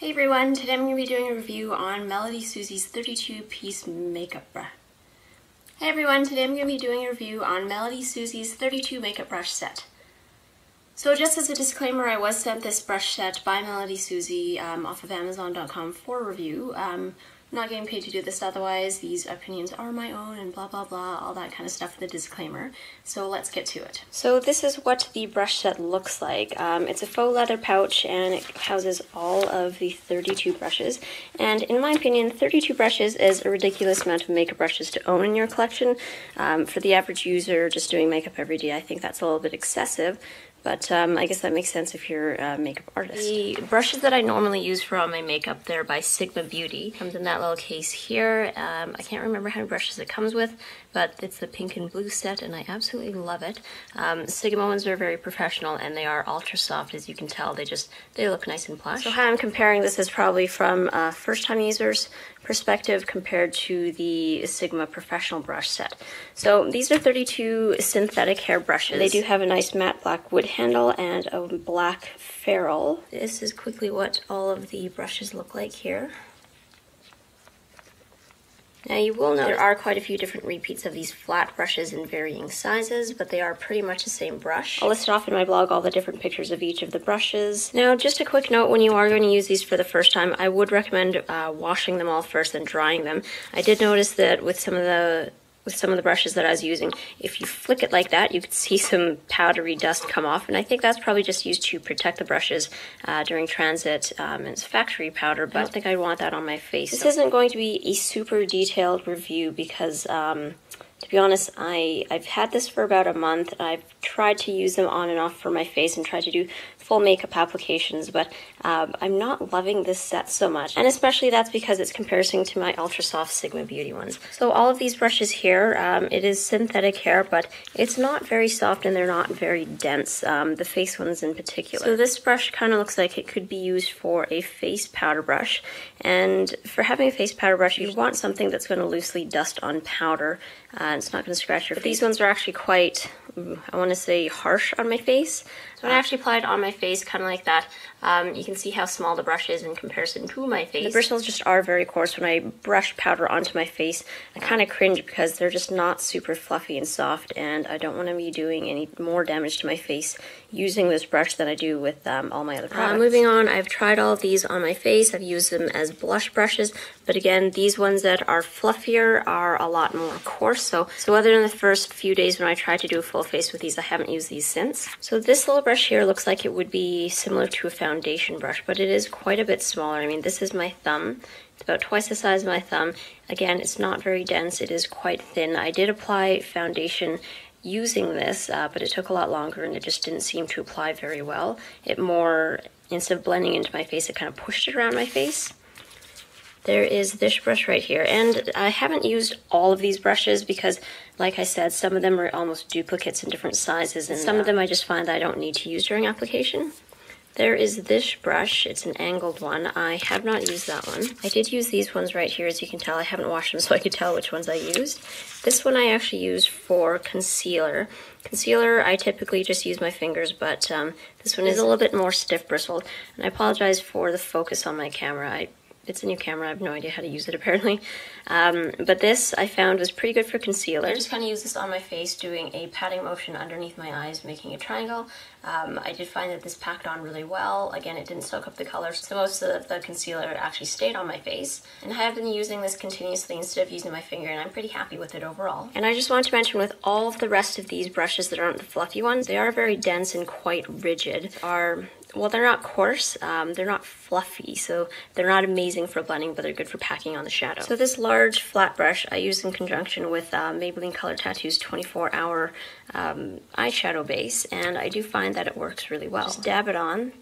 Hey everyone, today I'm going to be doing a review on MelodySusie's 32-piece makeup brush. Hey everyone, today I'm going to be doing a review on MelodySusie's 32 makeup brush set. So just as a disclaimer, I was sent this brush set by MelodySusie off of Amazon.com for review. I'm not getting paid to do this otherwise, these opinions are my own and blah blah blah, all that kind of stuff in the disclaimer. So let's get to it. So this is what the brush set looks like. It's a faux leather pouch and it houses all of the 32 brushes. And in my opinion, 32 brushes is a ridiculous amount of makeup brushes to own in your collection. For the average user just doing makeup every day, I think that's a little bit excessive. But I guess that makes sense if you're a makeup artist. The brushes that I normally use for all my makeup, they're by Sigma Beauty. Comes in that little case here. I can't remember how many brushes it comes with, but it's the pink and blue set and I absolutely love it. Sigma ones are very professional and they are ultra soft, as you can tell. They look nice and plush. So how I'm comparing this is probably from a first-time user's perspective compared to the Sigma professional brush set. So these are 32 synthetic hair brushes. They do have a nice matte black wood handle and a black ferrule. This is quickly what all of the brushes look like here. Now you will note there are quite a few different repeats of these flat brushes in varying sizes, but they are pretty much the same brush. I'll list off in my blog all the different pictures of each of the brushes. Now just a quick note, when you are going to use these for the first time, I would recommend washing them all first and drying them. I did notice that with some of the brushes that I was using, if you flick it like that, you could see some powdery dust come off, and I think that's probably just used to protect the brushes during transit, and it's factory powder, but I don't think I'd want that on my face. This isn't going to be a super detailed review because, to be honest, I've had this for about a month, and I've tried to use them on and off for my face and tried to do full makeup applications, but I'm not loving this set so much, and especially that's because it's comparison to my ultra soft Sigma Beauty ones. So all of these brushes here, it is synthetic hair, but it's not very soft and they're not very dense, the face ones in particular. So this brush kind of looks like it could be used for a face powder brush, and for having a face powder brush, you want something that's going to loosely dust on powder, and it's not going to scratch your face. But these ones are actually quite, I want to say, harsh on my face. So when I actually apply it on my face, kind of like that, you can see how small the brush is in comparison to my face. The bristles just are very coarse. When I brush powder onto my face, I kind of cringe because they're just not super fluffy and soft, and I don't want to be doing any more damage to my face using this brush than I do with all my other products. Moving on, I've tried all of these on my face. I've used them as blush brushes, but again, these ones that are fluffier are a lot more coarse. So other than the first few days when I tried to do a full face with these, I haven't used these since. So this little brush here looks like it would be similar to a foundation brush, but it is quite a bit smaller. I mean, this is my thumb. It's about twice the size of my thumb. Again, it's not very dense. It is quite thin. I did apply foundation using this, but it took a lot longer and it just didn't seem to apply very well. It more, instead of blending into my face, it kind of pushed it around my face. There is this brush right here, and I haven't used all of these brushes because, like I said, some of them are almost duplicates in different sizes, and some of them I just find that I don't need to use during application. There is this brush. It's an angled one. I have not used that one. I did use these ones right here. As you can tell, I haven't washed them so I could tell which ones I used. This one I actually use for concealer. Concealer, I typically just use my fingers, but this one is a little bit more stiff bristled, and I apologize for the focus on my camera. It's a new camera, I have no idea how to use it apparently. But this I found was pretty good for concealer. I just kind of use this on my face, doing a patting motion underneath my eyes, making a triangle. I did find that this packed on really well. Again, it didn't soak up the color, so most of the concealer actually stayed on my face. And I have been using this continuously instead of using my finger, and I'm pretty happy with it overall. And I just want to mention, with all of the rest of these brushes that aren't the fluffy ones, they are very dense and quite rigid. Well, they're not coarse, they're not fluffy, so they're not amazing for blending, but they're good for packing on the shadow. So this large flat brush I use in conjunction with Maybelline Color Tattoo's 24-hour eyeshadow base, and I do find that it works really well. Just dab it on.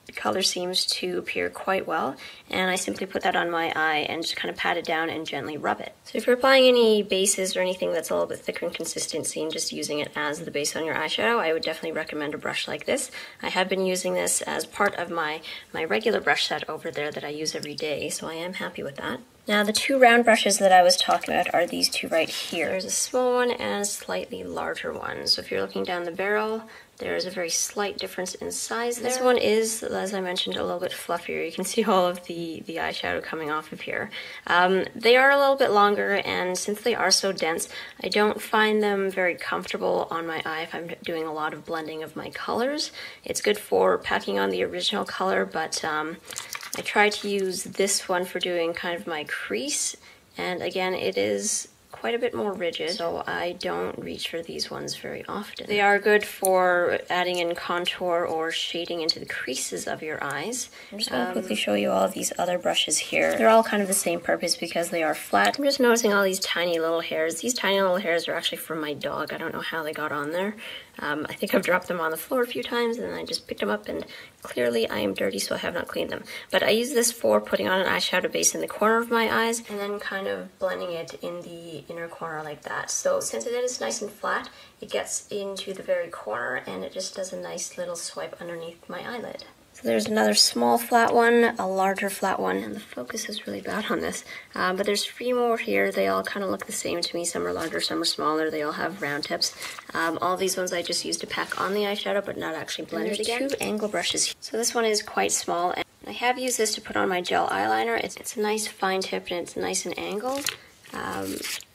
The color seems to appear quite well, and I simply put that on my eye and just kind of pat it down and gently rub it. So if you're applying any bases or anything that's a little bit thicker in consistency and just using it as the base on your eyeshadow, I would definitely recommend a brush like this. I have been using this as part of my regular brush set over there that I use every day, so I am happy with that. Now the two round brushes that I was talking about are these two right here. There's a small one and a slightly larger one. So if you're looking down the barrel, There's a very slight difference in size there. This one is, as I mentioned, a little bit fluffier. You can see all of the eyeshadow coming off of here. They are a little bit longer, and since they are so dense, I don't find them very comfortable on my eye if I'm doing a lot of blending of my colors. It's good for packing on the original color, but I try to use this one for doing kind of my crease, and again, it is quite a bit more rigid, so I don't reach for these ones very often. They are good for adding in contour or shading into the creases of your eyes. I'm just going to quickly show you all of these other brushes here. They're all kind of the same purpose because they are flat. I'm just noticing all these tiny little hairs. These tiny little hairs are actually from my dog. I don't know how they got on there. I think I've dropped them on the floor a few times, and then I just picked them up, and clearly I am dirty, so I have not cleaned them. But I use this for putting on an eyeshadow base in the corner of my eyes, and then kind of blending it in the inner corner like that. So since it is nice and flat, it gets into the very corner, and it just does a nice little swipe underneath my eyelid. So there's another small flat one, a larger flat one, and the focus is really bad on this. But there's 3 more here. They all kind of look the same to me. Some are larger, some are smaller. They all have round tips. All these ones I just use to pack on the eyeshadow, but not actually blend it again. There's 2 angle brushes. So this one is quite small, and I have used this to put on my gel eyeliner. It's a nice fine tip, and it's nice and angled.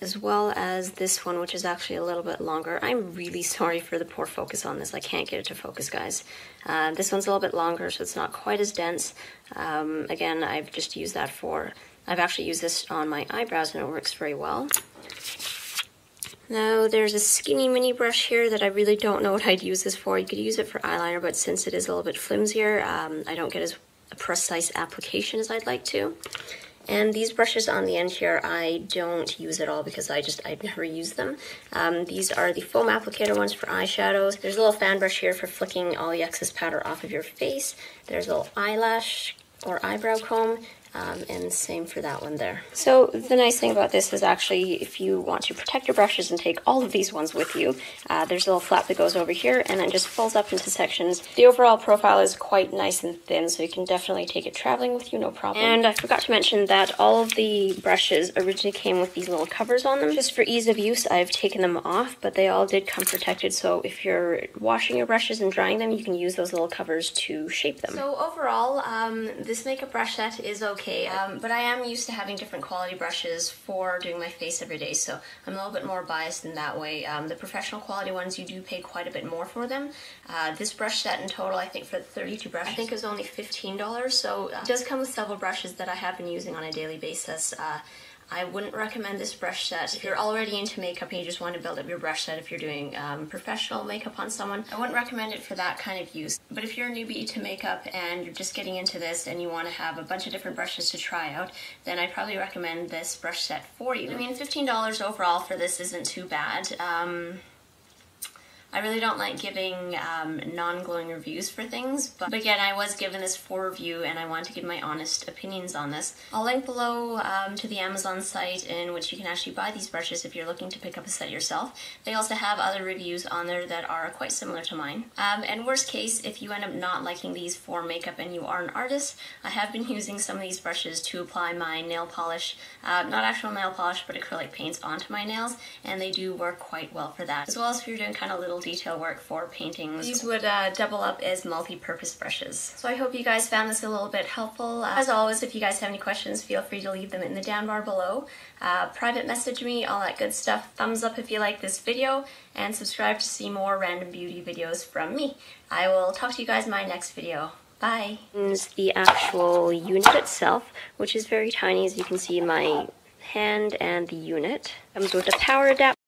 As well as this one, which is actually a little bit longer. I'm really sorry for the poor focus on this. I can't get it to focus, guys. This one's a little bit longer, so it's not quite as dense. Again, I've just used that I've actually used this on my eyebrows, and it works very well. Now, there's a skinny mini brush here that I really don't know what I'd use this for. You could use it for eyeliner, but since it is a little bit flimsier, I don't get as precise application as I'd like to. And these brushes on the end here, I don't use at all because I've never used them. These are the foam applicator ones for eyeshadows. There's a little fan brush here for flicking all the excess powder off of your face. There's a little eyelash or eyebrow comb. And same for that one there. So the nice thing about this is actually if you want to protect your brushes and take all of these ones with you, there's a little flap that goes over here and then just folds up into sections. The overall profile is quite nice and thin, so you can definitely take it traveling with you, no problem. And I forgot to mention that all of the brushes originally came with these little covers on them. Just for ease of use, I've taken them off, but they all did come protected, so if you're washing your brushes and drying them, you can use those little covers to shape them. So overall, this makeup brush set is okay. But I am used to having different quality brushes for doing my face every day, so I'm a little bit more biased in that way. The professional quality ones, you do pay quite a bit more for them. This brush set in total, I think for the 32 brushes, I think it was only $15, so it does come with several brushes that I have been using on a daily basis. I wouldn't recommend this brush set if you're already into makeup and you just want to build up your brush set if you're doing professional makeup on someone. I wouldn't recommend it for that kind of use. But if you're a newbie to makeup and you're just getting into this and you want to have a bunch of different brushes to try out, then I'd probably recommend this brush set for you. I mean, $15 overall for this isn't too bad. I really don't like giving non-glowing reviews for things, but again, I was given this for review and I want to give my honest opinions on this. I'll link below to the Amazon site in which you can actually buy these brushes if you're looking to pick up a set yourself. They also have other reviews on there that are quite similar to mine. And worst case, if you end up not liking these for makeup and you are an artist, I have been using some of these brushes to apply my nail polish, not actual nail polish, but acrylic paints onto my nails, and they do work quite well for that. As well as if you're doing kind of little detail work for paintings. These would double up as multi-purpose brushes. So I hope you guys found this a little bit helpful. As always, if you guys have any questions, feel free to leave them in the down bar below. Private message me, all that good stuff. Thumbs up if you like this video, and subscribe to see more random beauty videos from me. I will talk to you guys in my next video. Bye! The actual unit itself, which is very tiny, as you can see in my hand, and the unit comes with a power adapter.